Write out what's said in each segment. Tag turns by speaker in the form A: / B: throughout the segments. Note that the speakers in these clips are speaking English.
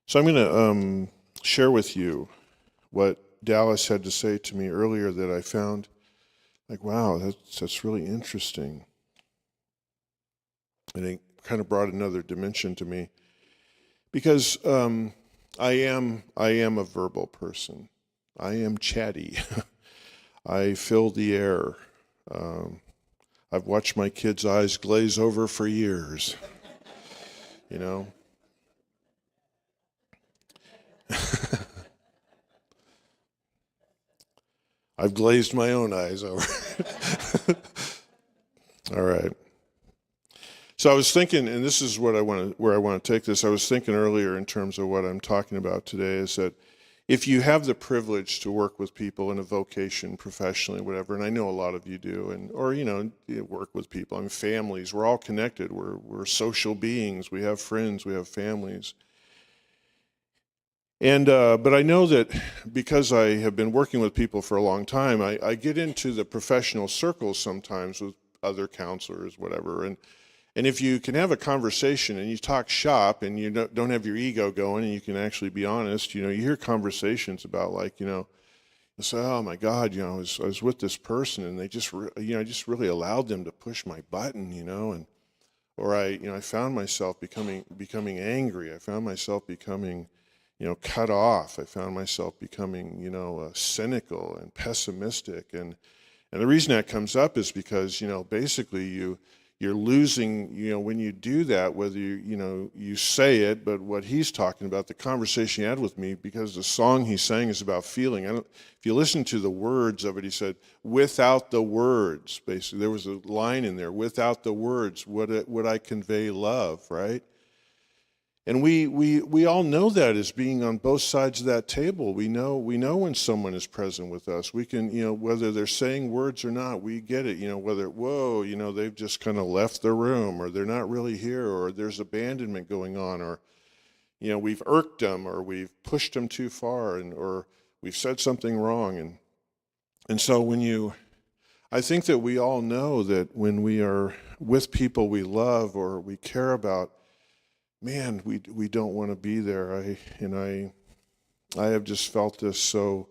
A: So I'm going to share with you what Dallas had to say to me earlier that I found like, wow, that's really interesting. And it kind of brought another dimension to me because I am a verbal person. I am chatty. I fill the air. I've watched my kids' eyes glaze over for years. You know. I've glazed my own eyes over. All right. So I was thinking, and this is where I want to take this. I was thinking earlier in terms of what I'm talking about today is that if you have the privilege to work with people in a vocation, professionally, whatever, and I know a lot of you do, or you work with people. I mean, families. We're all connected. We're social beings. We have friends. We have families. And but I know that because I have been working with people for a long time, I get into the professional circles sometimes with other counselors, whatever, and if you can have a conversation and you talk shop and you don't have your ego going and you can actually be honest, you hear conversations about like, you say, oh my God, I was with this person and they just, I just really allowed them to push my button, and or I found myself becoming angry. I found myself becoming cut off. I found myself becoming, cynical and pessimistic. And the reason that comes up is because, basically you're losing, when you do that, whether you say it, but what he's talking about, the conversation he had with me, because the song he sang is about feeling. If you listen to the words of it, he said, without the words, basically. There was a line in there, without the words, would I convey love, right? And we all know that as being on both sides of that table. We know when someone is present with us. We can, whether they're saying words or not, we get it. Whether, whoa, they've just kind of left the room, or they're not really here, or there's abandonment going on, or, we've irked them, or we've pushed them too far, or we've said something wrong. And so I think that we all know that when we are with people we love or we care about, man, we don't want to be there. I have just felt this so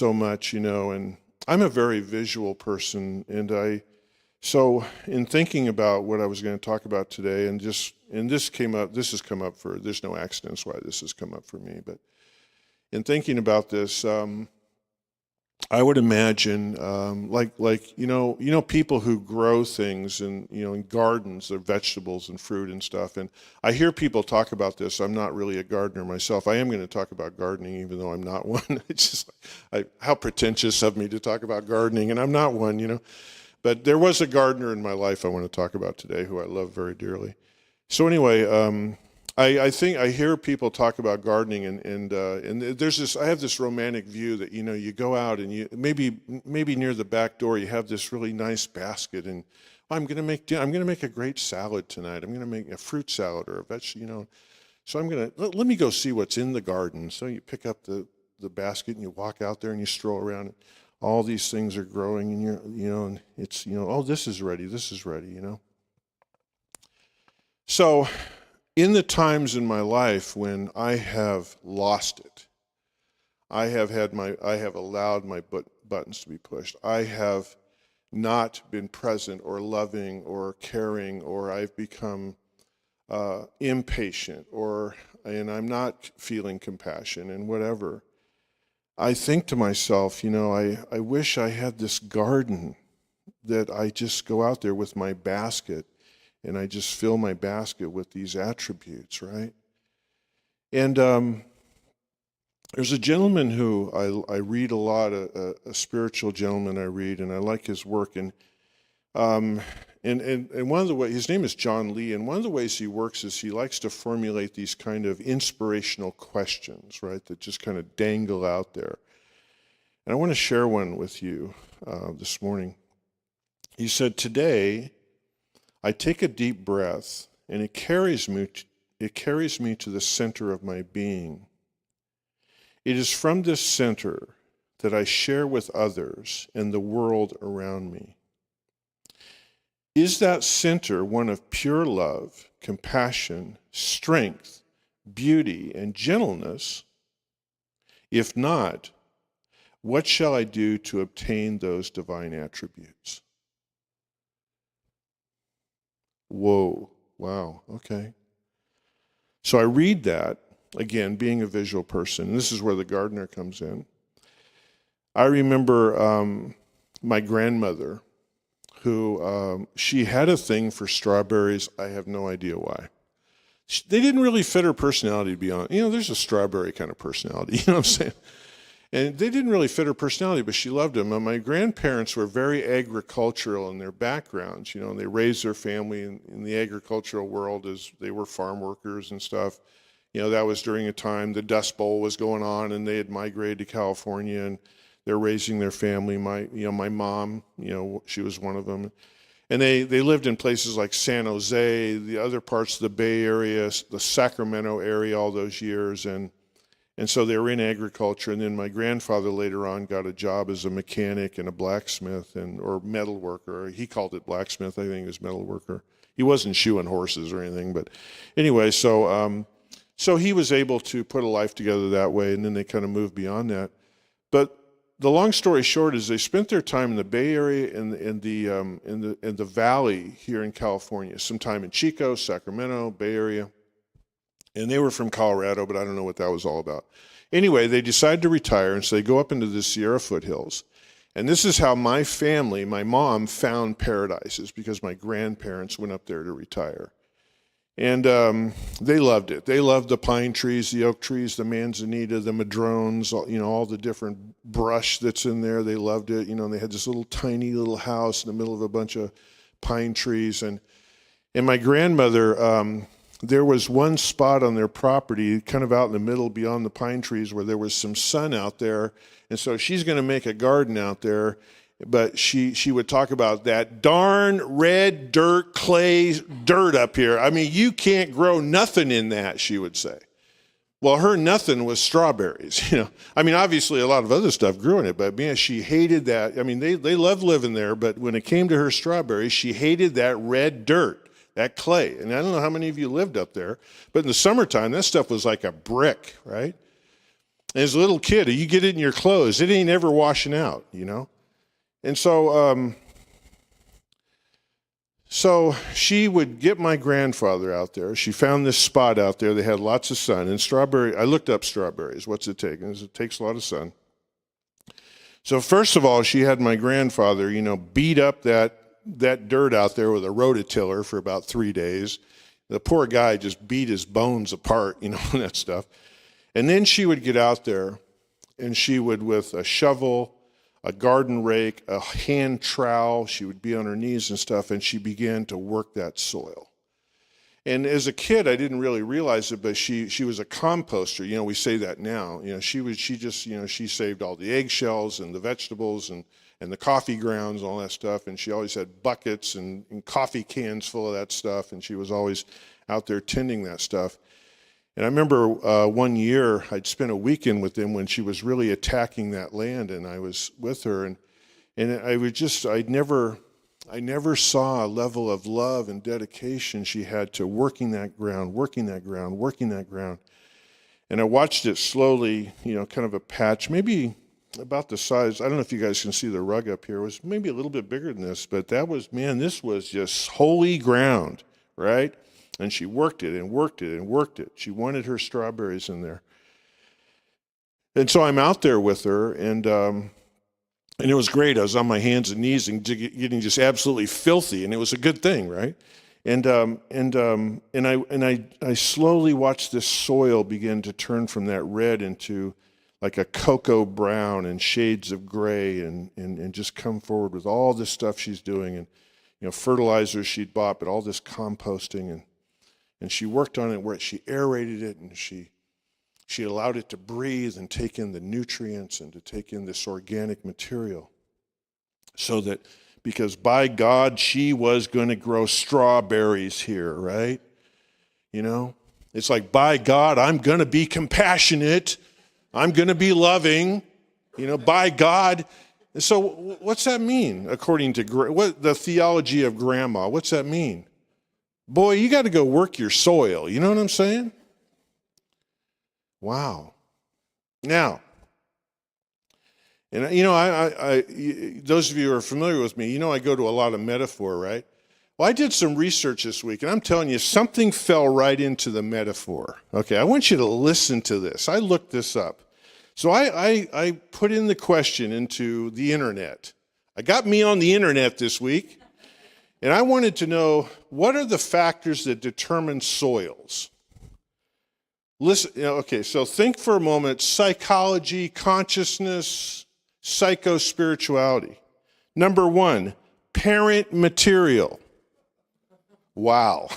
A: much, and I'm a very visual person, and so in thinking about what I was going to talk about today, and this has come up for, there's no accidents why this has come up for me, but in thinking about this, I would imagine, people who grow things in gardens, their vegetables and fruit and stuff. And I hear people talk about this. I'm not really a gardener myself. I am going to talk about gardening, even though I'm not one. It's just how pretentious of me to talk about gardening, and I'm not one, But there was a gardener in my life I want to talk about today who I love very dearly. So anyway, I think I hear people talk about gardening, and there's this. I have this romantic view that you go out and you maybe near the back door you have this really nice basket, and I'm going to make a great salad tonight. I'm going to make a fruit salad or a vegetable, So let me go see what's in the garden. So you pick up the basket and you walk out there and you stroll around. And all these things are growing, and and it's oh, this is ready. So, in the times in my life when I have lost it, I have allowed my buttons to be pushed. I have not been present or loving or caring, or I've become impatient, and I'm not feeling compassion and whatever. I think to myself, I wish I had this garden that I just go out there with my basket and I just fill my basket with these attributes, right? And there's a gentleman who I read a lot, a spiritual gentleman I read, and I like his work. And one of the ways, his name is John Lee, and one of the ways he works is he likes to formulate these kind of inspirational questions, right, that just kind of dangle out there. And I want to share one with you this morning. He said, today, I take a deep breath, and it carries me to the center of my being. It is from this center that I share with others and the world around me. Is that center one of pure love, compassion, strength, beauty, and gentleness? If not, what shall I do to obtain those divine attributes? Whoa, wow, okay. So I read that, again, being a visual person, and this is where the gardener comes in. I remember my grandmother, who she had a thing for strawberries. I have no idea why. They didn't really fit her personality, to be honest. There's a strawberry kind of personality, you know what I'm saying? And they didn't really fit her personality, but she loved them. And my grandparents were very agricultural in their backgrounds, and they raised their family in the agricultural world as they were farm workers and stuff. That was during a time the Dust Bowl was going on, and they had migrated to California, and they're raising their family. My mom, she was one of them. And they lived in places like San Jose, the other parts of the Bay Area, the Sacramento area all those years. And so they were in agriculture. And then my grandfather later on got a job as a mechanic and a blacksmith or metal worker. He called it blacksmith. I think it was metal worker. He wasn't shoeing horses or anything. But anyway, so he was able to put a life together that way. And then they kind of moved beyond that. But the long story short is they spent their time in the Bay Area and in the Valley here in California, some time in Chico, Sacramento, Bay Area. And they were from Colorado, but I don't know what that was all about. Anyway, they decided to retire, and so they go up into the Sierra foothills. And this is how my family, my mom, found paradises, because my grandparents went up there to retire. And they loved it. They loved the pine trees, the oak trees, the manzanita, the madrones, all the different brush that's in there. They loved it. They had this tiny little house in the middle of a bunch of pine trees. And my grandmother, there was one spot on their property, kind of out in the middle beyond the pine trees, where there was some sun out there. And so she's going to make a garden out there. But she would talk about that darn red dirt, clay dirt up here. I mean, you can't grow nothing in that, she would say. Well, her nothing was strawberries, I mean, obviously a lot of other stuff grew in it, but man, she hated that. I mean, they loved living there, but when it came to her strawberries, she hated that red dirt, that clay. And I don't know how many of you lived up there, but in the summertime, that stuff was like a brick, right? And as a little kid, you get it in your clothes, it ain't ever washing out, And so she would get my grandfather out there. She found this spot out there. They had lots of sun. And I looked up strawberries. What's it take? And it takes a lot of sun. So first of all, she had my grandfather, beat up that dirt out there with a rototiller for about 3 days. The poor guy just beat his bones apart, and that stuff. And then she would get out there, and she would, with a shovel, a garden rake, a hand trowel, she would be on her knees and stuff, and she began to work that soil. And as a kid, I didn't really realize it, but she was a composter. We say that now. She saved all the eggshells and the vegetables and the coffee grounds and all that stuff, and she always had buckets and coffee cans full of that stuff, and she was always out there tending that stuff. And I remember one year I'd spent a weekend with them when she was really attacking that land, and I was with her, and I never saw a level of love and dedication she had to working that ground. And I watched it slowly, kind of a patch, maybe about the size. I don't know if you guys can see the rug up here. It was maybe a little bit bigger than this, but this was just holy ground, right? And she worked it and worked it and worked it. She wanted her strawberries in there. And so I'm out there with her, and it was great. I was on my hands and knees and getting just absolutely filthy, and it was a good thing, right? And I slowly watched this soil begin to turn from that red into like a cocoa brown and shades of gray, and just come forward with all this stuff she's doing, and fertilizers she'd bought, but all this composting, and she worked on it where she aerated it, and she allowed it to breathe and take in the nutrients and to take in this organic material, so that, because by God, she was going to grow strawberries here, right? It's like, by God, I'm going to be compassionate. I'm going to be loving, by God. And so what's that mean, according to what the theology of Grandma? What's that mean? Boy, you got to go work your soil. You know what I'm saying? Wow. Now, and those of you who are familiar with me, I go to a lot of metaphor, right? Well, I did some research this week, and I'm telling you, something fell right into the metaphor. Okay, I want you to listen to this. I looked this up. So I put in the question into the internet. I got me on the internet this week, and I wanted to know, what are the factors that determine soils? Listen, okay, so think for a moment, psychology, consciousness, psycho-spirituality. Number one, parent material. Wow.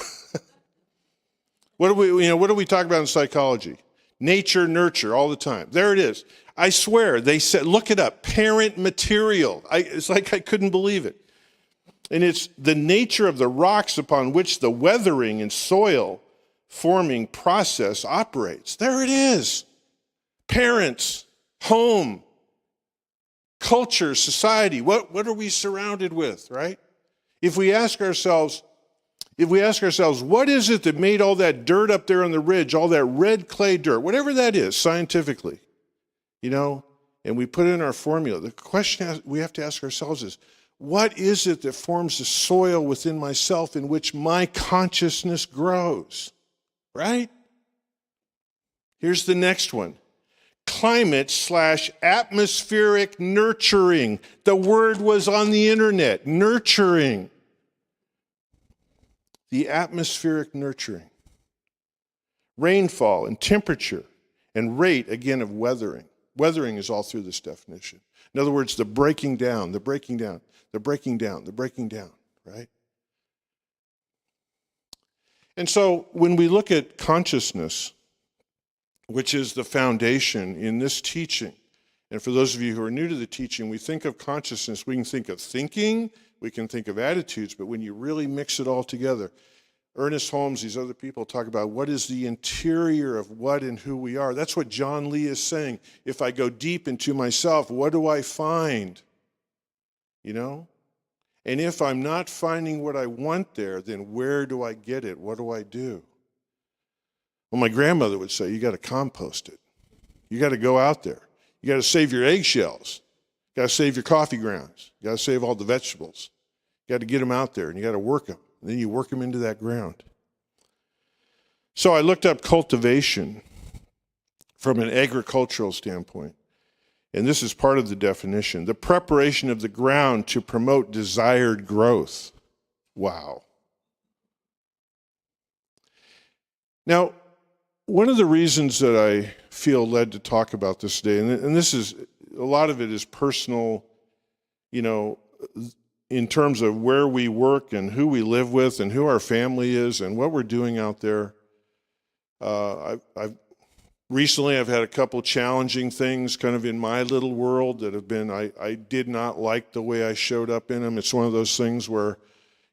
A: What do we talk about in psychology? Nature, nurture, all the time. There it is. I swear, they said, look it up, parent material. It's like I couldn't believe it. And it's the nature of the rocks upon which the weathering and soil forming process operates. There it is. Parents, home, culture, society. What are we surrounded with, right? If we ask ourselves, what is it that made all that dirt up there on the ridge, all that red clay dirt, whatever that is scientifically, and we put in our formula, the question we have to ask ourselves is, what is it that forms the soil within myself in which my consciousness grows, right? Here's the next one. Climate/atmospheric nurturing. The word was on the internet, nurturing. The atmospheric nurturing. Rainfall and temperature and rate, again, of weathering. Weathering is all through this definition. In other words, the breaking down, right? And so when we look at consciousness, which is the foundation in this teaching, and for those of you who are new to the teaching, we think of consciousness, we can think of thinking, we can think of attitudes, but when you really mix it all together, Ernest Holmes, these other people talk about what is the interior of what and who we are. That's what John Lee is saying. If I go deep into myself, what do I find? And if I'm not finding what I want there, then where do I get it? What do I do? Well, my grandmother would say, you got to compost it. You got to go out there. You got to save your eggshells. You got to save your coffee grounds. You got to save all the vegetables. You got to get them out there, and you got to work them. And then you work them into that ground. So I looked up cultivation from an agricultural standpoint. And this is part of the definition. The preparation of the ground to promote desired growth. Wow. Now, one of the reasons that I feel led to talk about this today, and this is, a lot of it is personal, in terms of where we work and who we live with and who our family is and what we're doing out there. Recently I've had a couple challenging things kind of in my little world that have been, I did not like the way I showed up in them. It's one of those things where,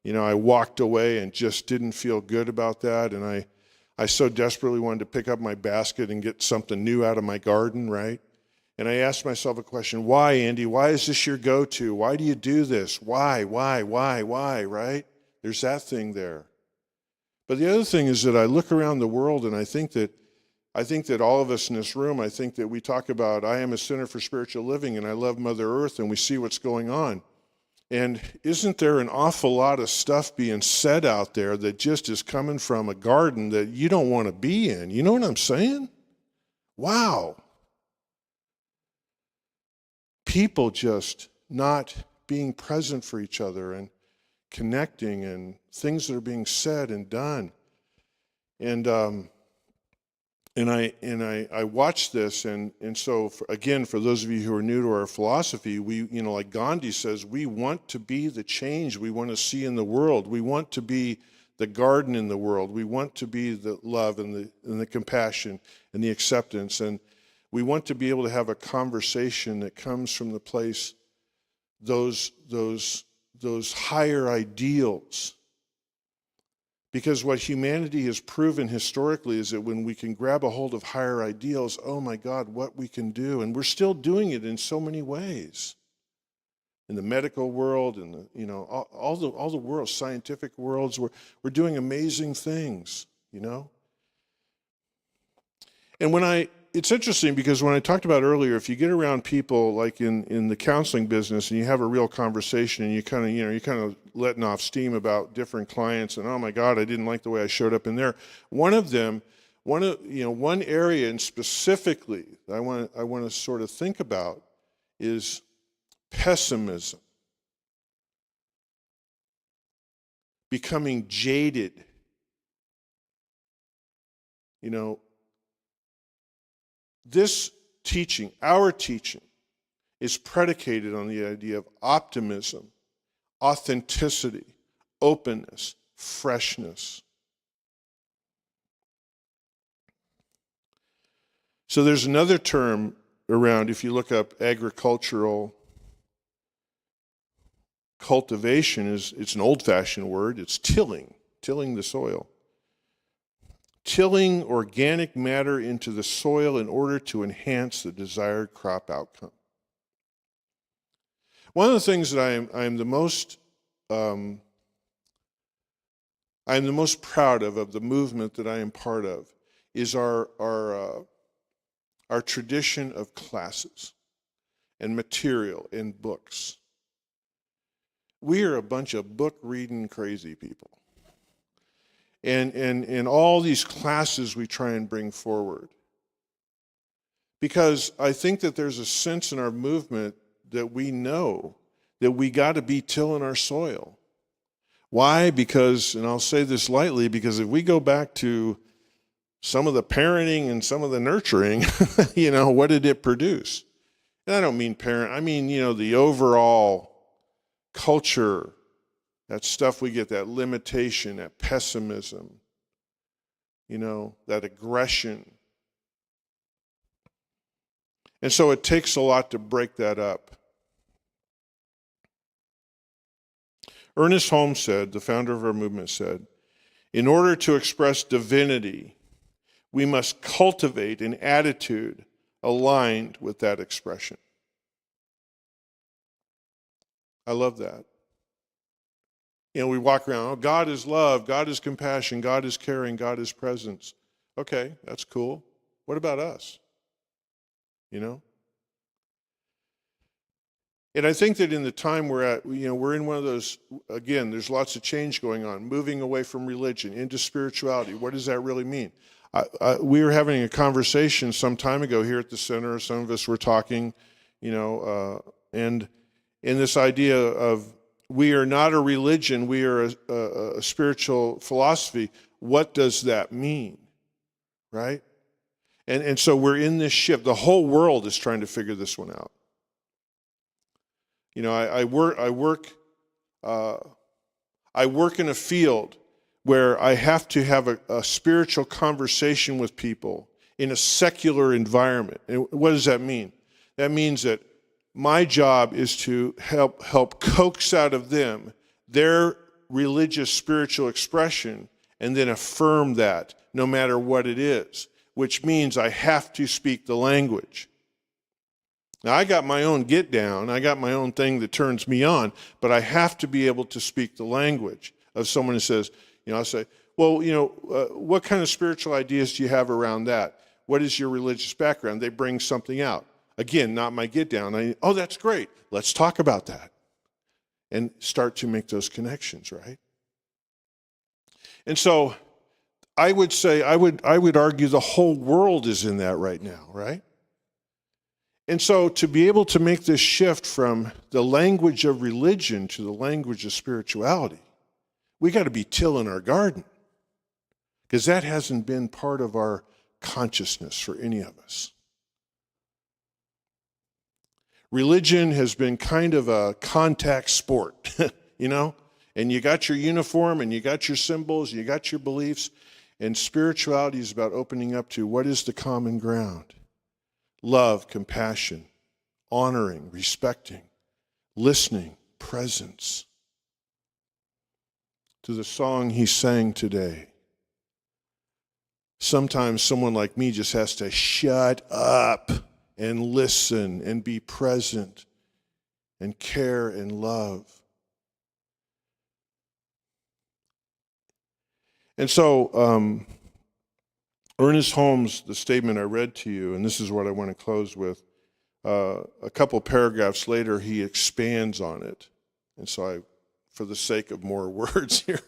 A: I walked away and just didn't feel good about that. And I so desperately wanted to pick up my basket and get something new out of my garden, right? And I asked myself a question, why, Andy? Why is this your go-to? Why do you do this? Why, right? There's that thing there. But the other thing is that I look around the world and I think that all of us in this room, I think that we talk about, I am a center for spiritual living and I love Mother Earth, and we see what's going on. And isn't there an awful lot of stuff being said out there that just is coming from a garden that you don't want to be in? You know what I'm saying? Wow. People just not being present for each other and connecting, and things that are being said and done. And I watched this, and so for those of you who are new to our philosophy, we, like Gandhi says, we want to be the change we want to see in the world. We want to be the garden in the world. We want to be the love and the compassion and the acceptance, and we want to be able to have a conversation that comes from the place, those higher ideals. Because what humanity has proven historically is that when we can grab a hold of higher ideals, oh my God, what we can do. And we're still doing it in so many ways. In the medical world, and all the world, scientific worlds, we're doing amazing things, And when I it's interesting because when I talked about earlier, if you get around people like in the counseling business and you have a real conversation and you kind of, you're kind of letting off steam about different clients and, oh my God, I didn't like the way I showed up in there. One area and specifically I want to sort of think about is pessimism, becoming jaded. This teaching, our teaching, is predicated on the idea of optimism, authenticity, openness, freshness. So there's another term around, if you look up agricultural cultivation, it's an old-fashioned word, it's tilling the soil. Tilling organic matter into the soil in order to enhance the desired crop outcome. One of the things that I'm the most proud of the movement that I am part of, is our tradition of classes and material and books. We are a bunch of book-reading crazy people. And all these classes we try and bring forward. Because I think that there's a sense in our movement that we know that we got to be tilling our soil. Why? Because, and I'll say this lightly, because if we go back to some of the parenting and some of the nurturing, what did it produce? And I don't mean parent, I mean, the overall culture, that stuff we get, that limitation, that pessimism, that aggression. And so it takes a lot to break that up. Ernest Holmes said, the founder of our movement said, in order to express divinity, we must cultivate an attitude aligned with that expression. I love that. We walk around, oh, God is love, God is compassion, God is caring, God is presence. Okay, that's cool. What about us? And I think that in the time we're at, we're in one of those, again, there's lots of change going on, moving away from religion into spirituality. What does that really mean? We were having a conversation some time ago here at the center. Some of us were talking, and in this idea of we are not a religion, we are a spiritual philosophy. What does that mean? Right? And so we're in this shift. The whole world is trying to figure this one out. I work in a field where I have to have a spiritual conversation with people in a secular environment. And what does that mean? That means that my job is to help coax out of them their religious spiritual expression and then affirm that no matter what it is, which means I have to speak the language. Now, I got my own get down, I got my own thing that turns me on, but I have to be able to speak the language of someone who says, I'll say, well, what kind of spiritual ideas do you have around that? What is your religious background? They bring something out. Again, not my get down. Oh, that's great. Let's talk about that. And start to make those connections, right? And so I would say, I would argue the whole world is in that right now, right? And so to be able to make this shift from the language of religion to the language of spirituality, we got to be tilling our garden, because that hasn't been part of our consciousness for any of us. Religion has been kind of a contact sport, and you got your uniform and you got your symbols, you got your beliefs, and spirituality is about opening up to what is the common ground. Love, compassion, honoring, respecting, listening, presence. To the song he sang today, sometimes someone like me just has to shut up and listen and be present and care and love. And so Ernest Holmes, the statement I read to you, and this is what I want to close with, a couple paragraphs later, he expands on it. And so for the sake of more words here,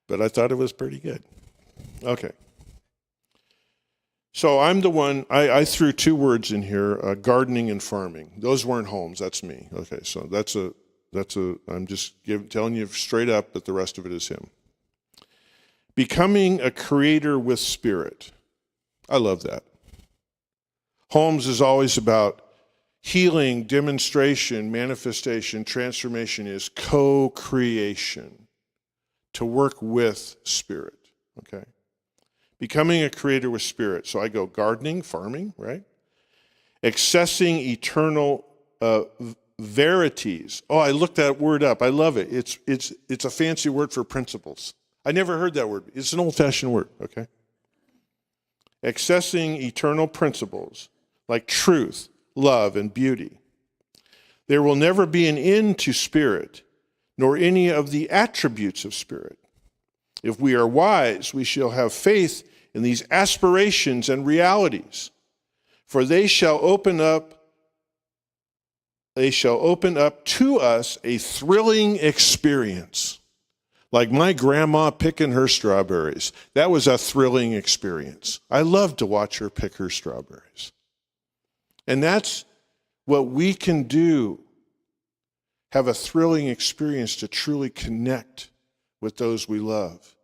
A: but I thought it was pretty good. Okay. So I'm the one, I threw two words in here, gardening and farming. Those weren't Holmes, that's me. Okay, so I'm just telling you straight up that the rest of it is him. Becoming a creator with spirit. I love that. Holmes is always about healing, demonstration, manifestation, transformation is co-creation, to work with spirit, okay? Becoming a creator with spirit. So I go gardening, farming, right? Accessing eternal verities. Oh, I looked that word up. I love it. It's a fancy word for principles. I never heard that word. It's an old-fashioned word, okay? Accessing eternal principles like truth, love, and beauty. There will never be an end to spirit, nor any of the attributes of spirit. If we are wise, we shall have faith in these aspirations and realities, for they shall open up to us a thrilling experience. Like my grandma picking her strawberries. That was a thrilling experience. I loved to watch her pick her strawberries. And that's what we can do, have a thrilling experience to truly connect with those we love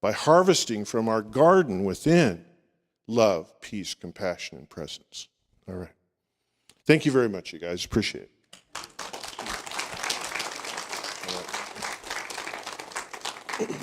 A: by harvesting from our garden within love, peace, compassion, and presence. All right. Thank you very much, you guys. Appreciate it.